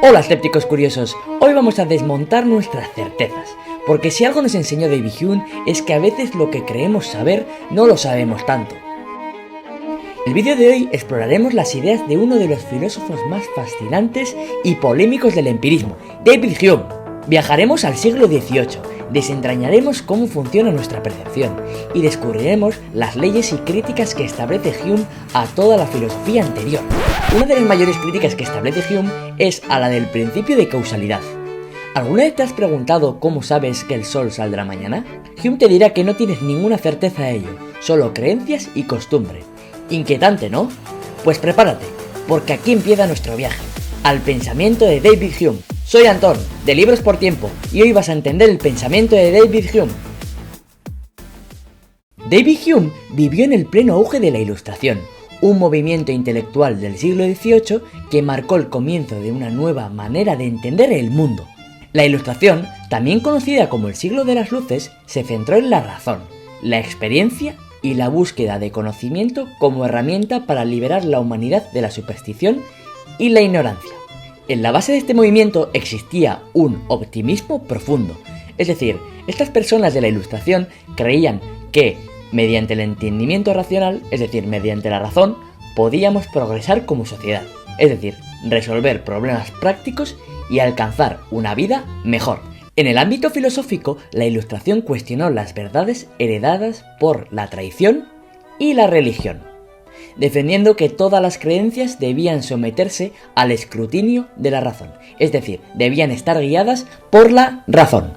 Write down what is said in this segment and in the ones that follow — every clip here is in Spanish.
Hola escépticos curiosos, hoy vamos a desmontar nuestras certezas, porque si algo nos enseñó David Hume es que a veces lo que creemos saber no lo sabemos tanto. En el vídeo de hoy exploraremos las ideas de uno de los filósofos más fascinantes y polémicos del empirismo, David Hume. Viajaremos al siglo XVIII, desentrañaremos cómo funciona nuestra percepción y descubriremos las leyes y críticas que establece Hume a toda la filosofía anterior. Una de las mayores críticas que establece Hume es a la del principio de causalidad. ¿Alguna vez te has preguntado cómo sabes que el sol saldrá mañana? Hume te dirá que no tienes ninguna certeza de ello, solo creencias y costumbre. Inquietante, ¿no? Pues prepárate, porque aquí empieza nuestro viaje al pensamiento de David Hume. Soy Antón, de Libros por Tiempo, y hoy vas a entender el pensamiento de David Hume. David Hume vivió en el pleno auge de la Ilustración, un movimiento intelectual del siglo XVIII que marcó el comienzo de una nueva manera de entender el mundo. La Ilustración, también conocida como el siglo de las luces, se centró en la razón, la experiencia y la búsqueda de conocimiento como herramienta para liberar la humanidad de la superstición y la ignorancia. En la base de este movimiento existía un optimismo profundo, es decir, estas personas de la Ilustración creían que, mediante el entendimiento racional, es decir, mediante la razón, podíamos progresar como sociedad, es decir, resolver problemas prácticos y alcanzar una vida mejor. En el ámbito filosófico, la Ilustración cuestionó las verdades heredadas por la tradición y la religión, defendiendo que todas las creencias debían someterse al escrutinio de la razón, es decir, debían estar guiadas por la razón.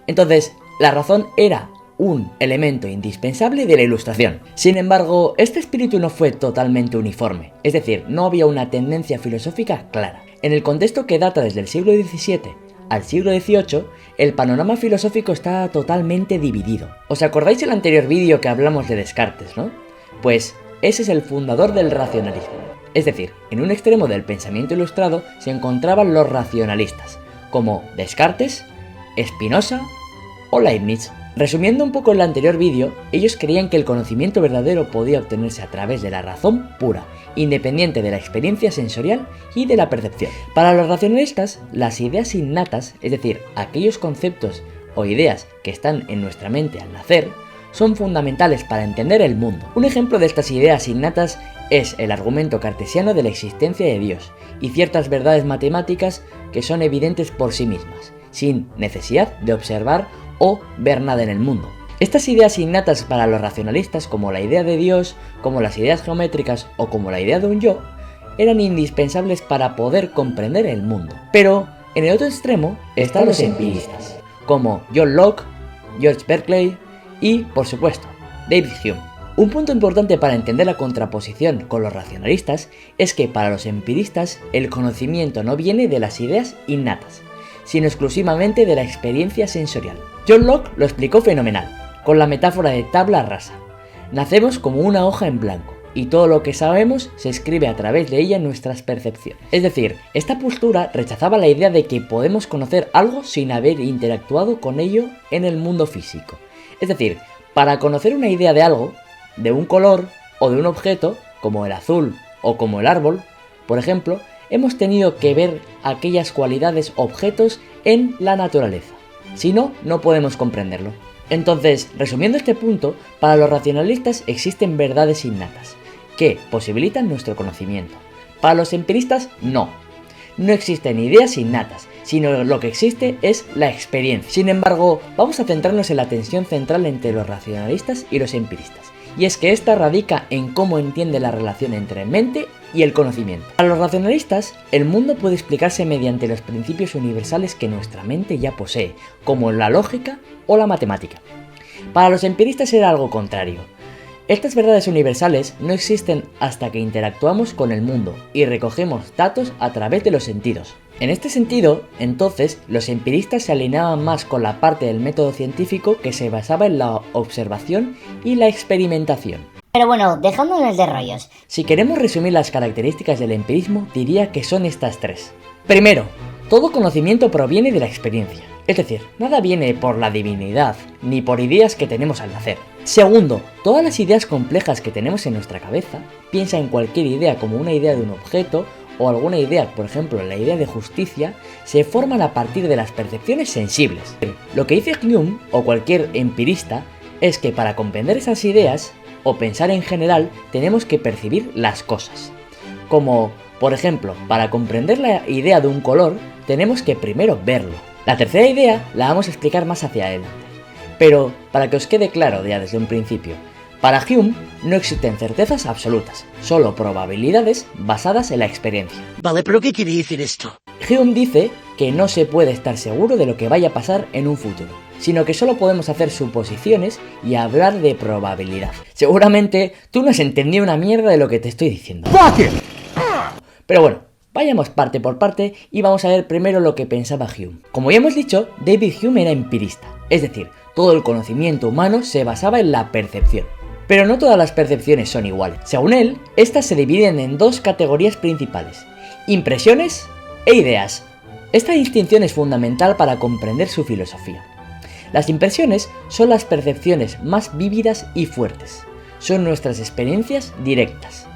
Entonces, la razón era un elemento indispensable de la Ilustración. Sin embargo, este espíritu no fue totalmente uniforme, es decir, no había una tendencia filosófica clara. En el contexto que data desde el siglo XVII al siglo XVIII, el panorama filosófico está totalmente dividido. ¿Os acordáis del anterior vídeo que hablamos de Descartes, no? Pues ese es el fundador del racionalismo. Es decir, en un extremo del pensamiento ilustrado se encontraban los racionalistas, como Descartes, Spinoza o Leibniz. Resumiendo un poco el anterior vídeo, ellos creían que el conocimiento verdadero podía obtenerse a través de la razón pura, independiente de la experiencia sensorial y de la percepción. Para los racionalistas, las ideas innatas, es decir, aquellos conceptos o ideas que están en nuestra mente al nacer, son fundamentales para entender el mundo. Un ejemplo de estas ideas innatas es el argumento cartesiano de la existencia de Dios y ciertas verdades matemáticas que son evidentes por sí mismas, sin necesidad de observar o ver nada en el mundo. Estas ideas innatas para los racionalistas, como la idea de Dios, como las ideas geométricas o como la idea de un yo, eran indispensables para poder comprender el mundo. Pero en el otro extremo están los empiristas, como John Locke, George Berkeley y, por supuesto, David Hume. Un punto importante para entender la contraposición con los racionalistas es que para los empiristas el conocimiento no viene de las ideas innatas, sino exclusivamente de la experiencia sensorial. John Locke lo explicó fenomenal, con la metáfora de tabla rasa. Nacemos como una hoja en blanco, y todo lo que sabemos se escribe a través de ella en nuestras percepciones. Es decir, esta postura rechazaba la idea de que podemos conocer algo sin haber interactuado con ello en el mundo físico. Es decir, para conocer una idea de algo, de un color o de un objeto, como el azul o como el árbol, por ejemplo, hemos tenido que ver aquellas cualidades objetos en la naturaleza. Si no, no podemos comprenderlo. Entonces, resumiendo este punto, para los racionalistas existen verdades innatas, que posibilitan nuestro conocimiento. Para los empiristas, no. No existen ideas innatas, sino lo que existe es la experiencia. Sin embargo, vamos a centrarnos en la tensión central entre los racionalistas y los empiristas, y es que esta radica en cómo entiende la relación entre mente y el conocimiento. Para los racionalistas, el mundo puede explicarse mediante los principios universales que nuestra mente ya posee, como la lógica o la matemática. Para los empiristas era algo contrario. Estas verdades universales no existen hasta que interactuamos con el mundo y recogemos datos a través de los sentidos. En este sentido, entonces, los empiristas se alineaban más con la parte del método científico que se basaba en la observación y la experimentación. Pero bueno, dejándonos de rollos. Si queremos resumir las características del empirismo, diría que son estas tres. Primero, todo conocimiento proviene de la experiencia. Es decir, nada viene por la divinidad, ni por ideas que tenemos al nacer. Segundo, todas las ideas complejas que tenemos en nuestra cabeza, piensa en cualquier idea como una idea de un objeto o alguna idea, por ejemplo la idea de justicia, se forman a partir de las percepciones sensibles. Lo que dice Hume o cualquier empirista es que para comprender esas ideas o pensar en general tenemos que percibir las cosas. Como, por ejemplo, para comprender la idea de un color tenemos que primero verlo. La tercera idea la vamos a explicar más hacia adelante. Pero para que os quede claro ya desde un principio, para Hume no existen certezas absolutas, solo probabilidades basadas en la experiencia. Vale, pero ¿qué quiere decir esto? Hume dice que no se puede estar seguro de lo que vaya a pasar en un futuro, sino que solo podemos hacer suposiciones y hablar de probabilidad. Seguramente tú no has entendido una mierda de lo que te estoy diciendo. Pero bueno, vayamos parte por parte y vamos a ver primero lo que pensaba Hume. Como ya hemos dicho, David Hume era empirista, es decir, todo el conocimiento humano se basaba en la percepción. Pero no todas las percepciones son iguales. Según él, estas se dividen en dos categorías principales: impresiones e ideas. Esta distinción es fundamental para comprender su filosofía. Las impresiones son las percepciones más vívidas y fuertes. Son nuestras experiencias directas.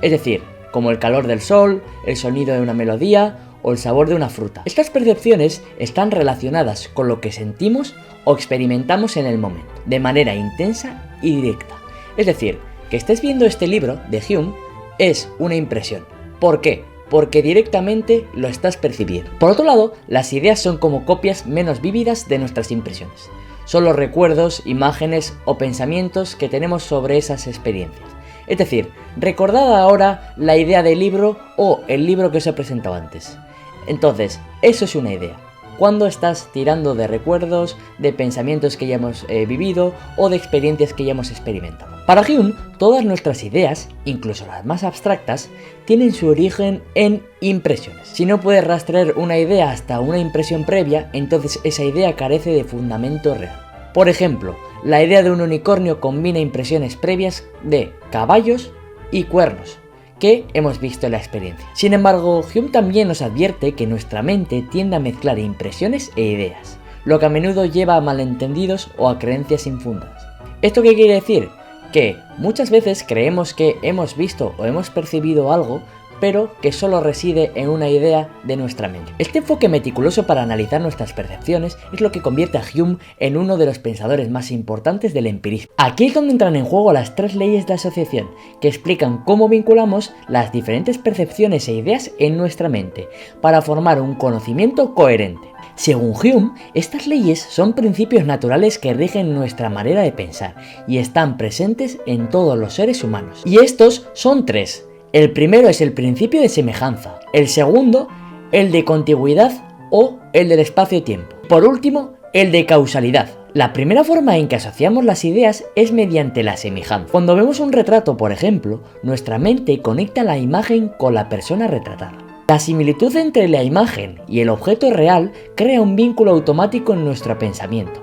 Es decir, como el calor del sol, el sonido de una melodía o el sabor de una fruta. Estas percepciones están relacionadas con lo que sentimos o experimentamos en el momento, de manera intensa y directa. Es decir, que estés viendo este libro de Hume es una impresión. ¿Por qué? Porque directamente lo estás percibiendo. Por otro lado, las ideas son como copias menos vívidas de nuestras impresiones. Son los recuerdos, imágenes o pensamientos que tenemos sobre esas experiencias. Es decir, recordad ahora la idea del libro o el libro que os he presentado antes. Entonces, eso es una idea. Cuando estás tirando de recuerdos, de pensamientos que ya hemos vivido o de experiencias que ya hemos experimentado. Para Hume, todas nuestras ideas, incluso las más abstractas, tienen su origen en impresiones. Si no puedes rastrear una idea hasta una impresión previa, entonces esa idea carece de fundamento real. Por ejemplo, la idea de un unicornio combina impresiones previas de caballos y cuernos, que hemos visto en la experiencia. Sin embargo, Hume también nos advierte que nuestra mente tiende a mezclar impresiones e ideas, lo que a menudo lleva a malentendidos o a creencias infundadas. ¿Esto qué quiere decir? Que muchas veces creemos que hemos visto o hemos percibido algo, pero que solo reside en una idea de nuestra mente. Este enfoque meticuloso para analizar nuestras percepciones es lo que convierte a Hume en uno de los pensadores más importantes del empirismo. Aquí es donde entran en juego las tres leyes de asociación, que explican cómo vinculamos las diferentes percepciones e ideas en nuestra mente, para formar un conocimiento coherente. Según Hume, estas leyes son principios naturales que rigen nuestra manera de pensar y están presentes en todos los seres humanos. Y estos son tres. El primero es el principio de semejanza, el segundo, el de contigüidad o el del espacio-tiempo. Por último, el de causalidad. La primera forma en que asociamos las ideas es mediante la semejanza. Cuando vemos un retrato, por ejemplo, nuestra mente conecta la imagen con la persona retratada. La similitud entre la imagen y el objeto real crea un vínculo automático en nuestro pensamiento.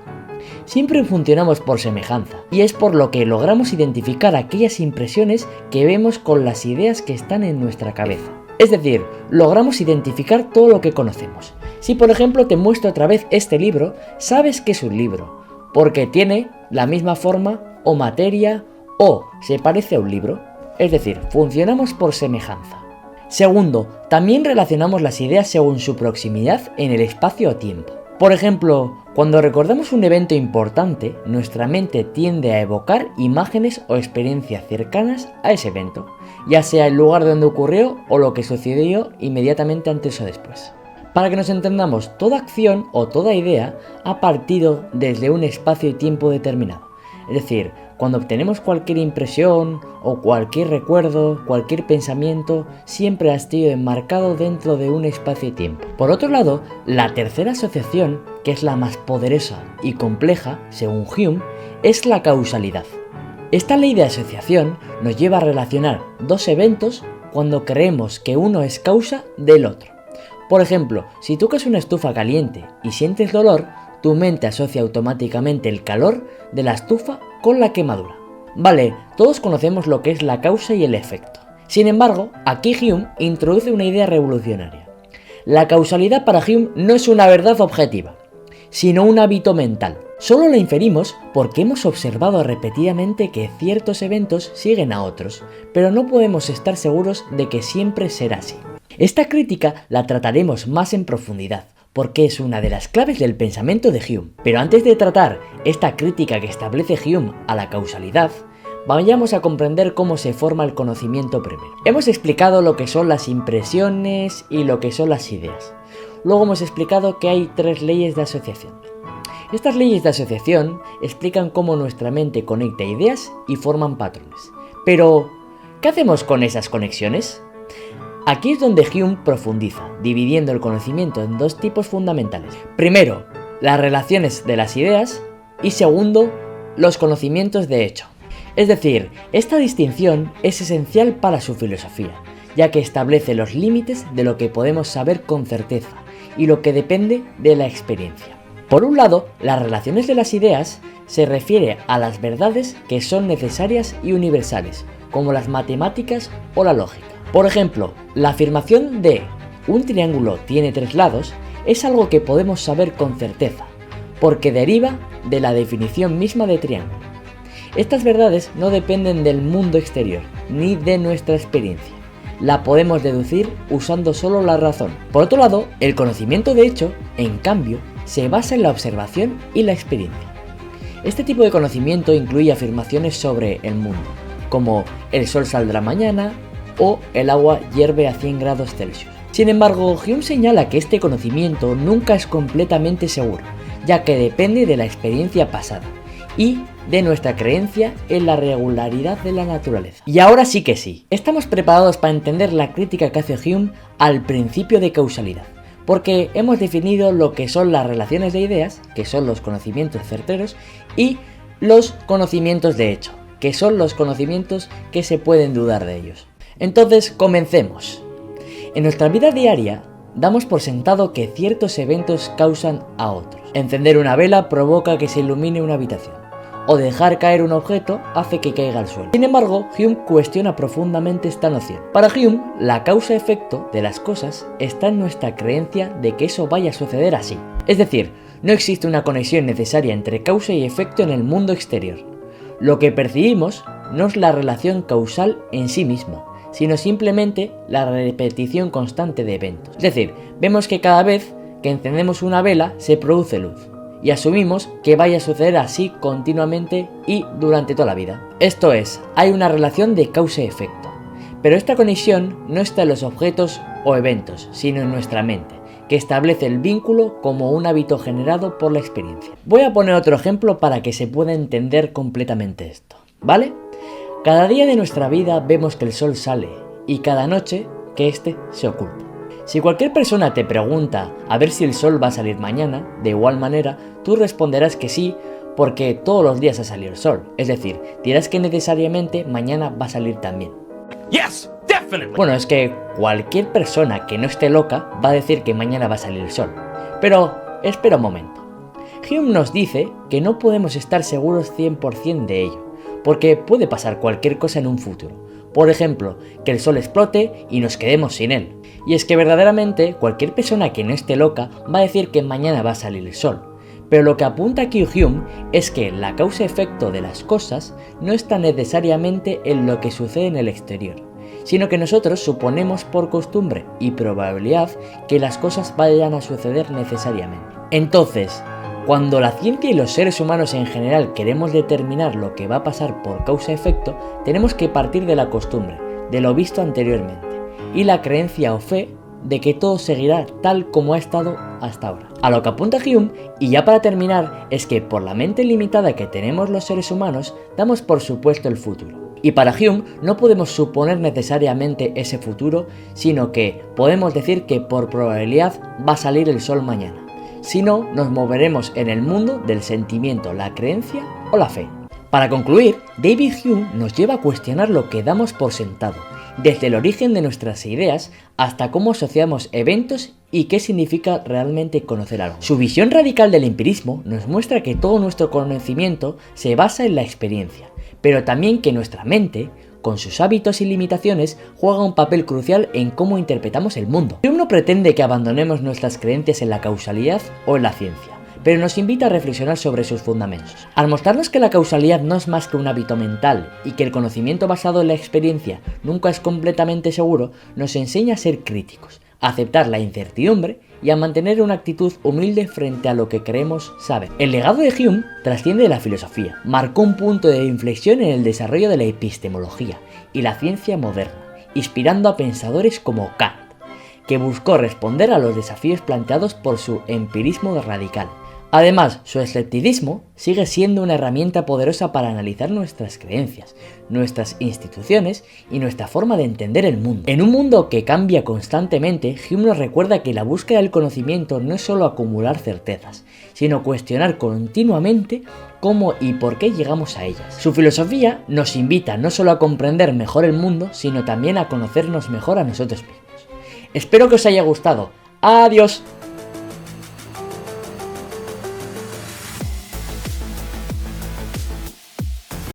Siempre funcionamos por semejanza, y es por lo que logramos identificar aquellas impresiones que vemos con las ideas que están en nuestra cabeza. Es decir, logramos identificar todo lo que conocemos. Si por ejemplo te muestro otra vez este libro, sabes que es un libro, porque tiene la misma forma o materia o se parece a un libro. Es decir, funcionamos por semejanza. Segundo, también relacionamos las ideas según su proximidad en el espacio o tiempo. Por ejemplo, cuando recordamos un evento importante, nuestra mente tiende a evocar imágenes o experiencias cercanas a ese evento, ya sea el lugar donde ocurrió o lo que sucedió inmediatamente antes o después. Para que nos entendamos, toda acción o toda idea ha partido desde un espacio y tiempo determinado. Es decir, cuando obtenemos cualquier impresión o cualquier recuerdo, cualquier pensamiento, siempre ha estado enmarcado dentro de un espacio y tiempo. Por otro lado, la tercera asociación, que es la más poderosa y compleja, según Hume, es la causalidad. Esta ley de asociación nos lleva a relacionar dos eventos cuando creemos que uno es causa del otro. Por ejemplo, si tocas una estufa caliente y sientes dolor, tu mente asocia automáticamente el calor de la estufa con la quemadura. Vale, todos conocemos lo que es la causa y el efecto. Sin embargo, aquí Hume introduce una idea revolucionaria. La causalidad para Hume no es una verdad objetiva, sino un hábito mental. Solo la inferimos porque hemos observado repetidamente que ciertos eventos siguen a otros, pero no podemos estar seguros de que siempre será así. Esta crítica la trataremos más en profundidad, porque es una de las claves del pensamiento de Hume. Pero antes de tratar esta crítica que establece Hume a la causalidad, vayamos a comprender cómo se forma el conocimiento primero. Hemos explicado lo que son las impresiones y lo que son las ideas. Luego hemos explicado que hay 3 leyes de asociación. Estas leyes de asociación explican cómo nuestra mente conecta ideas y forman patrones. Pero, ¿qué hacemos con esas conexiones? Aquí es donde Hume profundiza, dividiendo el conocimiento en 2 tipos fundamentales. Primero, las relaciones de las ideas y segundo, los conocimientos de hecho. Es decir, esta distinción es esencial para su filosofía, ya que establece los límites de lo que podemos saber con certeza y lo que depende de la experiencia. Por un lado, las relaciones de las ideas se refiere a las verdades que son necesarias y universales, como las matemáticas o la lógica. Por ejemplo, la afirmación de un triángulo tiene 3 lados es algo que podemos saber con certeza, porque deriva de la definición misma de triángulo. Estas verdades no dependen del mundo exterior, ni de nuestra experiencia. La podemos deducir usando solo la razón. Por otro lado, el conocimiento de hecho, en cambio, se basa en la observación y la experiencia. Este tipo de conocimiento incluye afirmaciones sobre el mundo, como el sol saldrá mañana o el agua hierve a 100 grados Celsius. Sin embargo, Hume señala que este conocimiento nunca es completamente seguro, ya que depende de la experiencia pasada y de nuestra creencia en la regularidad de la naturaleza. Y ahora sí que sí, estamos preparados para entender la crítica que hace Hume al principio de causalidad, porque hemos definido lo que son las relaciones de ideas, que son los conocimientos certeros, y los conocimientos de hecho, que son los conocimientos que se pueden dudar de ellos. Entonces, comencemos. En nuestra vida diaria, damos por sentado que ciertos eventos causan a otros. Encender una vela provoca que se ilumine una habitación, o dejar caer un objeto hace que caiga al suelo. Sin embargo, Hume cuestiona profundamente esta noción. Para Hume, la causa-efecto de las cosas está en nuestra creencia de que eso vaya a suceder así. Es decir, no existe una conexión necesaria entre causa y efecto en el mundo exterior. Lo que percibimos no es la relación causal en sí misma, sino simplemente la repetición constante de eventos. Es decir, vemos que cada vez que encendemos una vela se produce luz, y asumimos que vaya a suceder así continuamente y durante toda la vida. Esto es, hay una relación de causa-efecto, pero esta conexión no está en los objetos o eventos, sino en nuestra mente, que establece el vínculo como un hábito generado por la experiencia. Voy a poner otro ejemplo para que se pueda entender completamente esto, ¿vale? Cada día de nuestra vida vemos que el sol sale y cada noche que éste se oculta. Si cualquier persona te pregunta a ver si el sol va a salir mañana, de igual manera, tú responderás que sí, porque todos los días ha salido el sol. Es decir, dirás que necesariamente mañana va a salir también. Yes, definitely. Bueno, es que cualquier persona que no esté loca va a decir que mañana va a salir el sol. Pero, espera un momento. Hume nos dice que no podemos estar seguros 100% de ello, porque puede pasar cualquier cosa en un futuro. Por ejemplo, que el sol explote y nos quedemos sin él. Y es que verdaderamente cualquier persona que no esté loca va a decir que mañana va a salir el sol. Pero lo que apunta aquí Hume es que la causa-efecto de las cosas no está necesariamente en lo que sucede en el exterior, sino que nosotros suponemos por costumbre y probabilidad que las cosas vayan a suceder necesariamente. Entonces, cuando la ciencia y los seres humanos en general queremos determinar lo que va a pasar por causa-efecto, tenemos que partir de la costumbre, de lo visto anteriormente, y la creencia o fe de que todo seguirá tal como ha estado hasta ahora. A lo que apunta Hume, y ya para terminar, es que por la mente limitada que tenemos los seres humanos, damos por supuesto el futuro. Y para Hume no podemos suponer necesariamente ese futuro, sino que podemos decir que por probabilidad va a salir el sol mañana. Si no, nos moveremos en el mundo del sentimiento, la creencia o la fe. Para concluir, David Hume nos lleva a cuestionar lo que damos por sentado, desde el origen de nuestras ideas hasta cómo asociamos eventos y qué significa realmente conocer algo. Su visión radical del empirismo nos muestra que todo nuestro conocimiento se basa en la experiencia, pero también que nuestra mente, con sus hábitos y limitaciones, juega un papel crucial en cómo interpretamos el mundo. Hume no pretende que abandonemos nuestras creencias en la causalidad o en la ciencia, pero nos invita a reflexionar sobre sus fundamentos. Al mostrarnos que la causalidad no es más que un hábito mental y que el conocimiento basado en la experiencia nunca es completamente seguro, nos enseña a ser críticos, a aceptar la incertidumbre y a mantener una actitud humilde frente a lo que creemos saber. El legado de Hume trasciende la filosofía, marcó un punto de inflexión en el desarrollo de la epistemología y la ciencia moderna, inspirando a pensadores como Kant, que buscó responder a los desafíos planteados por su empirismo radical. Además, su escepticismo sigue siendo una herramienta poderosa para analizar nuestras creencias, nuestras instituciones y nuestra forma de entender el mundo. En un mundo que cambia constantemente, Hume nos recuerda que la búsqueda del conocimiento no es solo acumular certezas, sino cuestionar continuamente cómo y por qué llegamos a ellas. Su filosofía nos invita no solo a comprender mejor el mundo, sino también a conocernos mejor a nosotros mismos. Espero que os haya gustado. ¡Adiós!